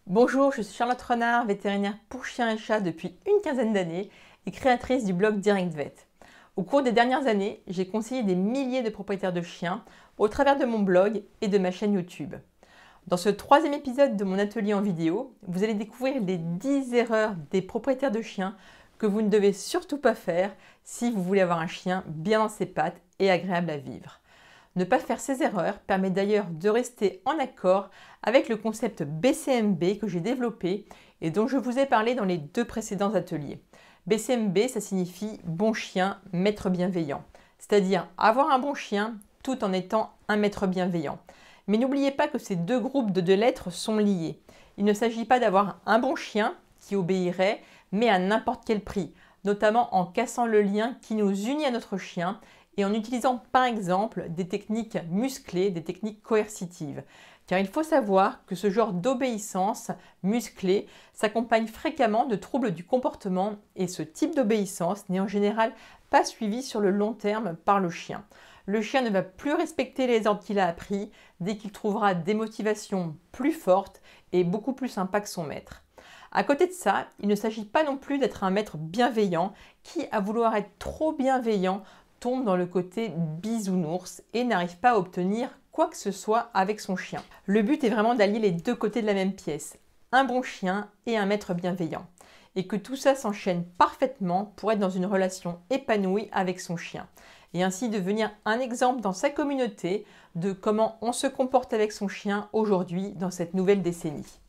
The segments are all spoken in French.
Bonjour, je suis Charlotte Renard, vétérinaire pour chiens et chats depuis une quinzaine d'années et créatrice du blog DirectVet. Au cours des dernières années, j'ai conseillé des milliers de propriétaires de chiens au travers de mon blog et de ma chaîne YouTube. Dans ce troisième épisode de mon atelier en vidéo, vous allez découvrir les 10 erreurs des propriétaires de chiens que vous ne devez surtout pas faire si vous voulez avoir un chien bien dans ses pattes et agréable à vivre. Ne pas faire ces erreurs permet d'ailleurs de rester en accord avec le concept BCMB que j'ai développé et dont je vous ai parlé dans les deux précédents ateliers. BCMB, ça signifie bon chien, maître bienveillant, c'est-à-dire avoir un bon chien tout en étant un maître bienveillant. Mais n'oubliez pas que ces deux groupes de deux lettres sont liés. Il ne s'agit pas d'avoir un bon chien qui obéirait, mais à n'importe quel prix, notamment en cassant le lien qui nous unit à notre chien et en utilisant par exemple des techniques musclées, des techniques coercitives. Car il faut savoir que ce genre d'obéissance musclée s'accompagne fréquemment de troubles du comportement et ce type d'obéissance n'est en général pas suivi sur le long terme par le chien. Le chien ne va plus respecter les ordres qu'il a appris dès qu'il trouvera des motivations plus fortes et beaucoup plus sympas que son maître. À côté de ça, il ne s'agit pas non plus d'être un maître bienveillant qui, à vouloir être trop bienveillant, tombe dans le côté bisounours et n'arrive pas à obtenir quoi que ce soit avec son chien. Le but est vraiment d'allier les deux côtés de la même pièce, un bon chien et un maître bienveillant. Et que tout ça s'enchaîne parfaitement pour être dans une relation épanouie avec son chien. Et ainsi devenir un exemple dans sa communauté de comment on se comporte avec son chien aujourd'hui dans cette nouvelle décennie.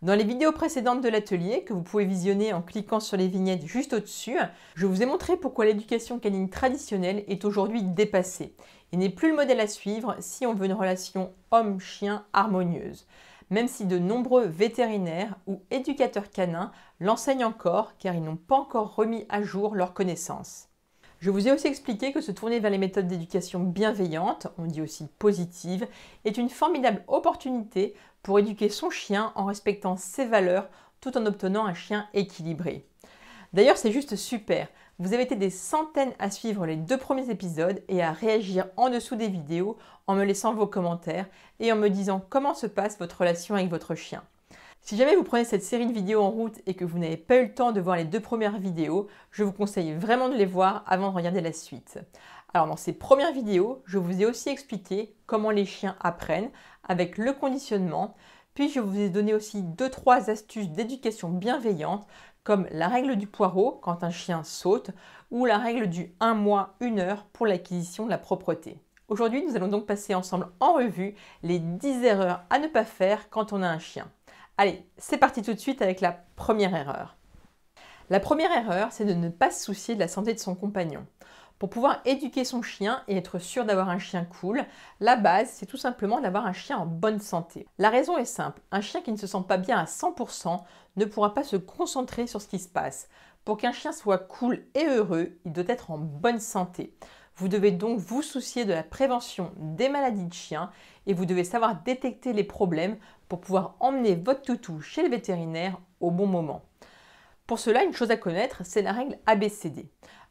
Dans les vidéos précédentes de l'atelier, que vous pouvez visionner en cliquant sur les vignettes juste au-dessus, je vous ai montré pourquoi l'éducation canine traditionnelle est aujourd'hui dépassée et n'est plus le modèle à suivre si on veut une relation homme-chien harmonieuse. Même si de nombreux vétérinaires ou éducateurs canins l'enseignent encore car ils n'ont pas encore remis à jour leurs connaissances. Je vous ai aussi expliqué que se tourner vers les méthodes d'éducation bienveillantes, on dit aussi positives, est une formidable opportunité pour éduquer son chien en respectant ses valeurs tout en obtenant un chien équilibré. D'ailleurs, c'est juste super. Vous avez été des centaines à suivre les deux premiers épisodes et à réagir en dessous des vidéos en me laissant vos commentaires et en me disant comment se passe votre relation avec votre chien. Si jamais vous prenez cette série de vidéos en route et que vous n'avez pas eu le temps de voir les deux premières vidéos, je vous conseille vraiment de les voir avant de regarder la suite. Alors dans ces premières vidéos, je vous ai aussi expliqué comment les chiens apprennent avec le conditionnement, puis je vous ai donné aussi 2-3 astuces d'éducation bienveillante comme la règle du poireau quand un chien saute ou la règle du 1 mois, 1 heure pour l'acquisition de la propreté. Aujourd'hui, nous allons donc passer ensemble en revue les 10 erreurs à ne pas faire quand on a un chien. Allez, c'est parti tout de suite avec la première erreur. La première erreur, c'est de ne pas se soucier de la santé de son compagnon. Pour pouvoir éduquer son chien et être sûr d'avoir un chien cool, la base, c'est tout simplement d'avoir un chien en bonne santé. La raison est simple, un chien qui ne se sent pas bien à 100% ne pourra pas se concentrer sur ce qui se passe. Pour qu'un chien soit cool et heureux, il doit être en bonne santé. Vous devez donc vous soucier de la prévention des maladies de chiens et vous devez savoir détecter les problèmes pour pouvoir emmener votre toutou chez le vétérinaire au bon moment. Pour cela, une chose à connaître, c'est la règle ABCD.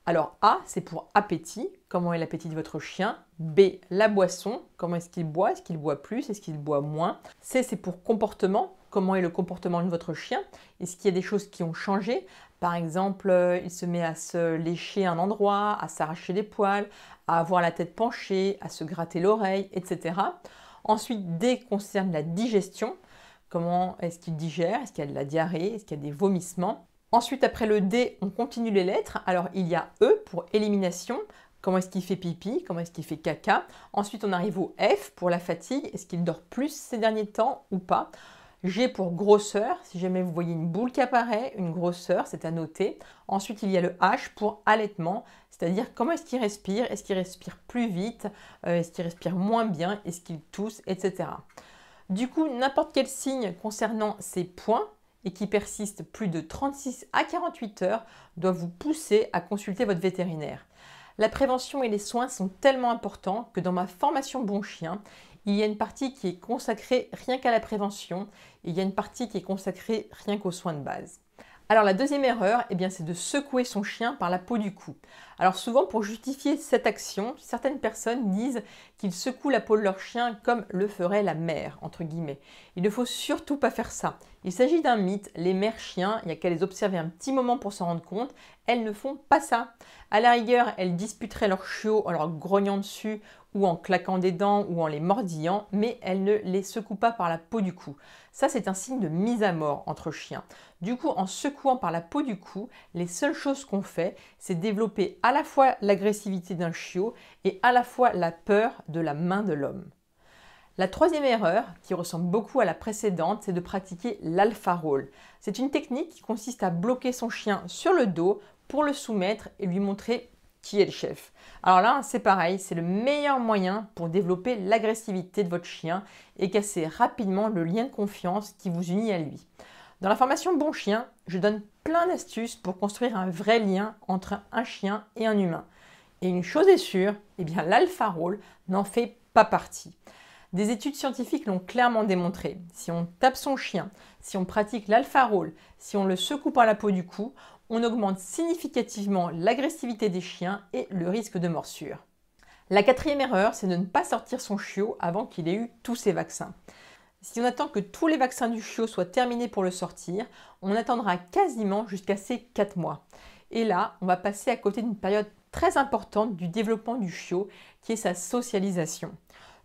Alors A, c'est pour appétit, comment est l'appétit de votre chien. B, la boisson, comment est-ce qu'il boit plus, est-ce qu'il boit moins. C, c'est pour comportement, comment est le comportement de votre chien. Est-ce qu'il y a des choses qui ont changé? Par exemple, il se met à se lécher un endroit, à s'arracher les poils, à avoir la tête penchée, à se gratter l'oreille, etc. Ensuite, D concerne la digestion. Comment est-ce qu'il digère? Est-ce qu'il y a de la diarrhée? Est-ce qu'il y a des vomissements? Ensuite, après le D, on continue les lettres. Alors, il y a E pour élimination. Comment est-ce qu'il fait pipi? Comment est-ce qu'il fait caca? Ensuite, on arrive au F pour la fatigue. Est-ce qu'il dort plus ces derniers temps ou pas? G pour grosseur. Si jamais vous voyez une boule qui apparaît, une grosseur, c'est à noter. Ensuite, il y a le H pour allaitement. C'est-à-dire comment est-ce qu'il respire? Est-ce qu'il respire plus vite? Est-ce qu'il respire moins bien? Est-ce qu'il tousse? Etc. Du coup, n'importe quel signe concernant ces points et qui persiste plus de 36 à 48 heures doit vous pousser à consulter votre vétérinaire. La prévention et les soins sont tellement importants que dans ma formation Bon Chien, il y a une partie qui est consacrée rien qu'à la prévention et il y a une partie qui est consacrée rien qu'aux soins de base. Alors la deuxième erreur, c'est de secouer son chien par la peau du cou. Alors souvent pour justifier cette action, certaines personnes disent qu'ils secouent la peau de leur chien comme le ferait la mère, entre guillemets. Il ne faut surtout pas faire ça. Il s'agit d'un mythe, les mères chiens, il n'y a qu'à les observer un petit moment pour s'en rendre compte, elles ne font pas ça. À la rigueur, elles disputeraient leurs chiots en leur grognant dessus ou en claquant des dents ou en les mordillant, mais elles ne les secouent pas par la peau du cou. Ça, c'est un signe de mise à mort entre chiens. Du coup, en secouant par la peau du cou, les seules choses qu'on fait, c'est développer à la fois l'agressivité d'un chiot et à la fois la peur de la main de l'homme. La troisième erreur, qui ressemble beaucoup à la précédente, c'est de pratiquer l'alpha roll. C'est une technique qui consiste à bloquer son chien sur le dos pour le soumettre et lui montrer qui est le chef. Alors là, c'est pareil, c'est le meilleur moyen pour développer l'agressivité de votre chien et casser rapidement le lien de confiance qui vous unit à lui. Dans la formation Bon Chien, je donne plein d'astuces pour construire un vrai lien entre un chien et un humain. Et une chose est sûre, l'alpha roll n'en fait pas partie. Des études scientifiques l'ont clairement démontré. Si on tape son chien, si on pratique l'alpha roll, si on le secoue par la peau du cou, on augmente significativement l'agressivité des chiens et le risque de morsure. La quatrième erreur, c'est de ne pas sortir son chiot avant qu'il ait eu tous ses vaccins. Si on attend que tous les vaccins du chiot soient terminés pour le sortir, on attendra quasiment jusqu'à ses 4 mois. Et là, on va passer à côté d'une période très importante du développement du chiot, qui est sa socialisation.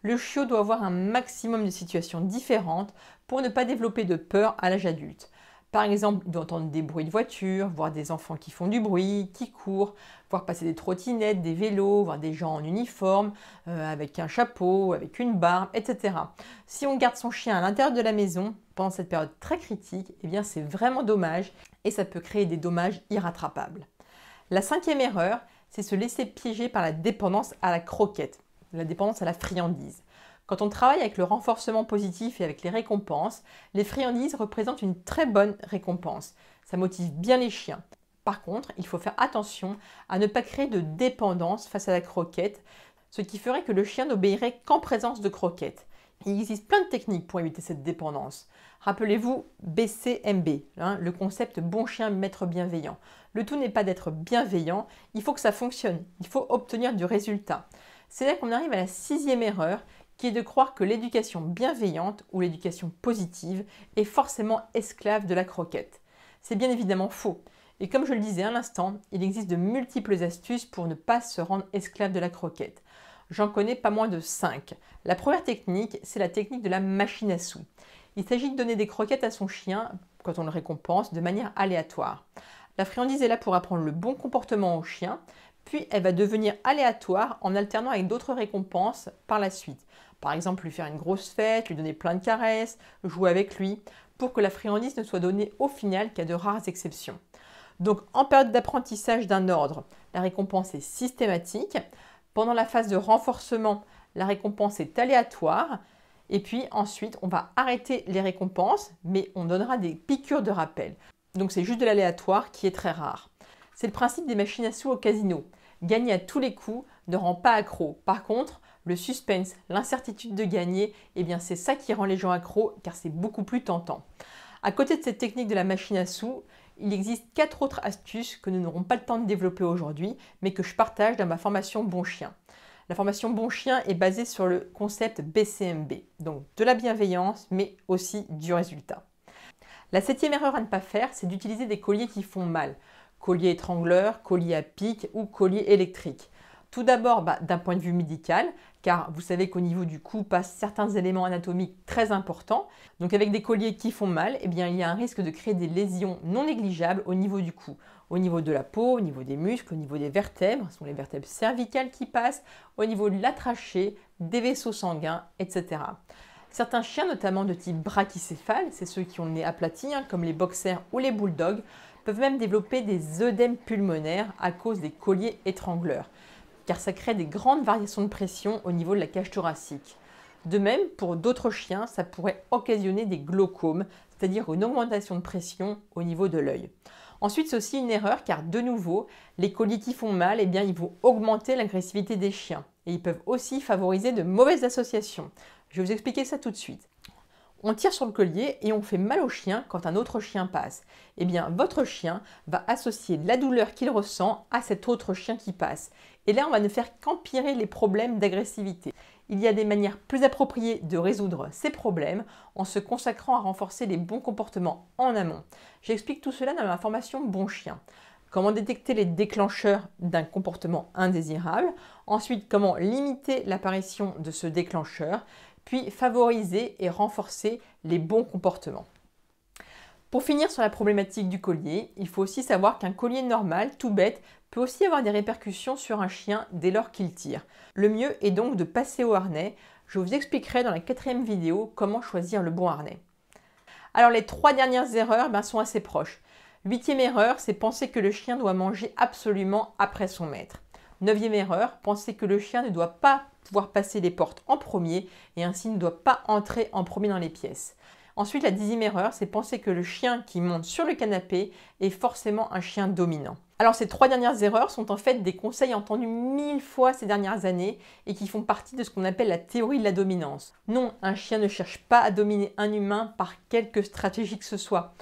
Le chiot doit avoir un maximum de situations différentes pour ne pas développer de peur à l'âge adulte. Par exemple, il doit entendre des bruits de voiture, voir des enfants qui font du bruit, qui courent, voir passer des trottinettes, des vélos, voir des gens en uniforme, avec un chapeau, avec une barbe, etc. Si on garde son chien à l'intérieur de la maison pendant cette période très critique, c'est vraiment dommage et ça peut créer des dommages irrattrapables. La cinquième erreur, c'est se laisser piéger par la dépendance à la croquette, la dépendance à la friandise. Quand on travaille avec le renforcement positif et avec les récompenses, les friandises représentent une très bonne récompense. Ça motive bien les chiens. Par contre, il faut faire attention à ne pas créer de dépendance face à la croquette, ce qui ferait que le chien n'obéirait qu'en présence de croquettes. Il existe plein de techniques pour éviter cette dépendance. Rappelez-vous BCMB, le concept bon chien maître bienveillant. Le tout n'est pas d'être bienveillant, il faut que ça fonctionne, il faut obtenir du résultat. C'est là qu'on arrive à la sixième erreur, qui est de croire que l'éducation bienveillante ou l'éducation positive est forcément esclave de la croquette. C'est bien évidemment faux. Et comme je le disais à l'instant, il existe de multiples astuces pour ne pas se rendre esclave de la croquette. J'en connais pas moins de 5. La première technique, c'est la technique de la machine à sous. Il s'agit de donner des croquettes à son chien quand on le récompense de manière aléatoire. La friandise est là pour apprendre le bon comportement au chien, puis elle va devenir aléatoire en alternant avec d'autres récompenses par la suite. Par exemple, lui faire une grosse fête, lui donner plein de caresses, jouer avec lui, pour que la friandise ne soit donnée au final qu'à de rares exceptions. Donc en période d'apprentissage d'un ordre, la récompense est systématique. Pendant la phase de renforcement, la récompense est aléatoire. Et puis ensuite, on va arrêter les récompenses, mais on donnera des piqûres de rappel. Donc c'est juste de l'aléatoire qui est très rare. C'est le principe des machines à sous au casino. Gagner à tous les coups ne rend pas accro. Par contre, le suspense, l'incertitude de gagner, c'est ça qui rend les gens accros car c'est beaucoup plus tentant. À côté de cette technique de la machine à sous, il existe 4 autres astuces que nous n'aurons pas le temps de développer aujourd'hui, mais que je partage dans ma formation Bon Chien. La formation Bon Chien est basée sur le concept BCMB, donc de la bienveillance, mais aussi du résultat. La 7e erreur à ne pas faire, c'est d'utiliser des colliers qui font mal. Collier étrangleur, collier à pic ou collier électrique. Tout d'abord, d'un point de vue médical, car vous savez qu'au niveau du cou passent certains éléments anatomiques très importants. Donc avec des colliers qui font mal, il y a un risque de créer des lésions non négligeables au niveau du cou. Au niveau de la peau, au niveau des muscles, au niveau des vertèbres, ce sont les vertèbres cervicales qui passent, au niveau de la trachée, des vaisseaux sanguins, etc. Certains chiens, notamment de type brachycéphale, c'est ceux qui ont le nez aplati, comme les boxers ou les bulldogs, peuvent même développer des œdèmes pulmonaires à cause des colliers étrangleurs, car ça crée des grandes variations de pression au niveau de la cage thoracique. De même, pour d'autres chiens, ça pourrait occasionner des glaucomes, c'est-à-dire une augmentation de pression au niveau de l'œil. Ensuite, c'est aussi une erreur car, de nouveau, les colliers qui font mal, ils vont augmenter l'agressivité des chiens et ils peuvent aussi favoriser de mauvaises associations. Je vais vous expliquer ça tout de suite. On tire sur le collier et on fait mal au chien quand un autre chien passe. Eh bien, votre chien va associer la douleur qu'il ressent à cet autre chien qui passe. Et là, on va ne faire qu'empirer les problèmes d'agressivité. Il y a des manières plus appropriées de résoudre ces problèmes en se consacrant à renforcer les bons comportements en amont. J'explique tout cela dans ma formation Bon Chien. Comment détecter les déclencheurs d'un comportement indésirable, ensuite comment limiter l'apparition de ce déclencheur, puis favoriser et renforcer les bons comportements. Pour finir sur la problématique du collier, il faut aussi savoir qu'un collier normal, tout bête, peut aussi avoir des répercussions sur un chien dès lors qu'il tire. Le mieux est donc de passer au harnais. Je vous expliquerai dans la 4e vidéo comment choisir le bon harnais. Alors les 3 dernières erreurs sont assez proches. 8e erreur, c'est penser que le chien doit manger absolument après son maître. 9e erreur, penser que le chien ne doit pas pouvoir passer les portes en premier et ainsi ne doit pas entrer en premier dans les pièces. Ensuite, la 10e erreur, c'est penser que le chien qui monte sur le canapé est forcément un chien dominant. Alors ces 3 dernières erreurs sont en fait des conseils entendus 1000 fois ces dernières années et qui font partie de ce qu'on appelle la théorie de la dominance. Non, un chien ne cherche pas à dominer un humain par quelque stratégie que ce soit.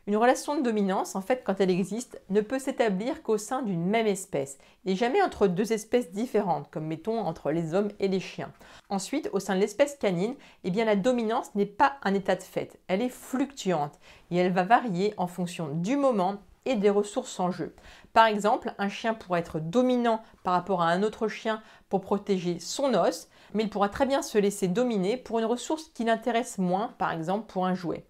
Une relation de dominance, en fait, quand elle existe, ne peut s'établir qu'au sein d'une même espèce et jamais entre 2 espèces différentes, comme mettons entre les hommes et les chiens. Ensuite, au sein de l'espèce canine, la dominance n'est pas un état de fait, elle est fluctuante et elle va varier en fonction du moment et des ressources en jeu. Par exemple, un chien pourrait être dominant par rapport à un autre chien pour protéger son os, mais il pourra très bien se laisser dominer pour une ressource qui l'intéresse moins, par exemple pour un jouet.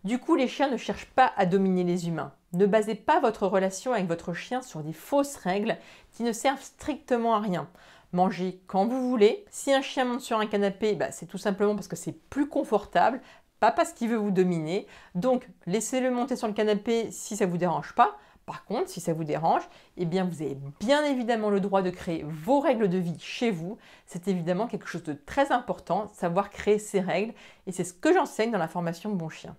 Du coup, les chiens ne cherchent pas à dominer les humains. Ne basez pas votre relation avec votre chien sur des fausses règles qui ne servent strictement à rien. Mangez quand vous voulez. Si un chien monte sur un canapé, c'est tout simplement parce que c'est plus confortable, pas parce qu'il veut vous dominer. Donc, laissez-le monter sur le canapé si ça ne vous dérange pas. Par contre, si ça vous dérange, vous avez bien évidemment le droit de créer vos règles de vie chez vous. C'est évidemment quelque chose de très important, savoir créer ses règles. Et c'est ce que j'enseigne dans la formation Bon Chien.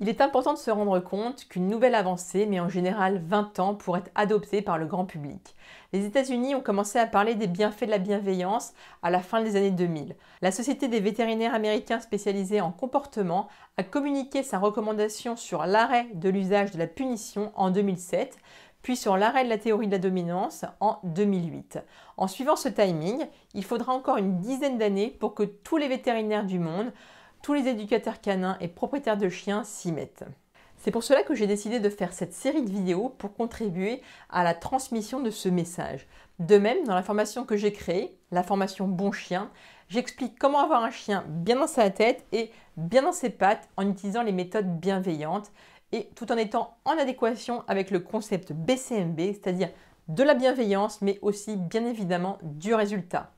Il est important de se rendre compte qu'une nouvelle avancée met en général 20 ans pour être adoptée par le grand public. Les États-Unis ont commencé à parler des bienfaits de la bienveillance à la fin des années 2000. La Société des vétérinaires américains spécialisée en comportement a communiqué sa recommandation sur l'arrêt de l'usage de la punition en 2007, puis sur l'arrêt de la théorie de la dominance en 2008. En suivant ce timing, il faudra encore une dizaine d'années pour que tous les vétérinaires du monde, tous les éducateurs canins et propriétaires de chiens s'y mettent. C'est pour cela que j'ai décidé de faire cette série de vidéos pour contribuer à la transmission de ce message. De même, dans la formation que j'ai créée, la formation Bon Chien, j'explique comment avoir un chien bien dans sa tête et bien dans ses pattes en utilisant les méthodes bienveillantes et tout en étant en adéquation avec le concept BCMB, c'est-à-dire de la bienveillance mais aussi bien évidemment du résultat.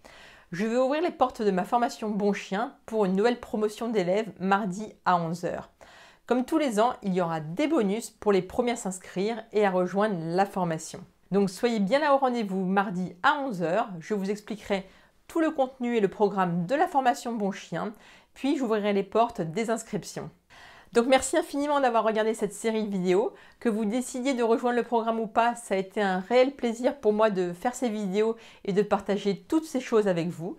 Je vais ouvrir les portes de ma formation Bon Chien pour une nouvelle promotion d'élèves mardi à 11 h. Comme tous les ans, il y aura des bonus pour les premiers à s'inscrire et à rejoindre la formation. Donc soyez bien là au rendez-vous mardi à 11 h. Je vous expliquerai tout le contenu et le programme de la formation Bon Chien, puis j'ouvrirai les portes des inscriptions. Donc merci infiniment d'avoir regardé cette série de vidéos. Que vous décidiez de rejoindre le programme ou pas, ça a été un réel plaisir pour moi de faire ces vidéos et de partager toutes ces choses avec vous.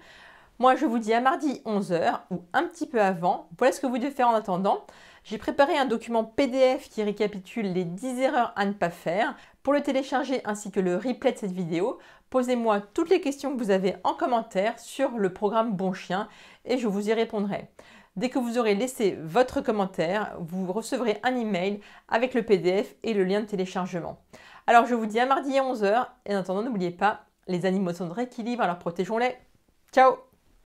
Moi, je vous dis à mardi 11 h ou un petit peu avant. Voilà ce que vous devez faire en attendant. J'ai préparé un document PDF qui récapitule les 10 erreurs à ne pas faire. Pour le télécharger ainsi que le replay de cette vidéo, posez-moi toutes les questions que vous avez en commentaire sur le programme Bon Chien et je vous y répondrai. Dès que vous aurez laissé votre commentaire, vous recevrez un email avec le PDF et le lien de téléchargement. Alors je vous dis à mardi à 11 h et en attendant n'oubliez pas, les animaux sont de rééquilibre, alors protégeons-les. Ciao!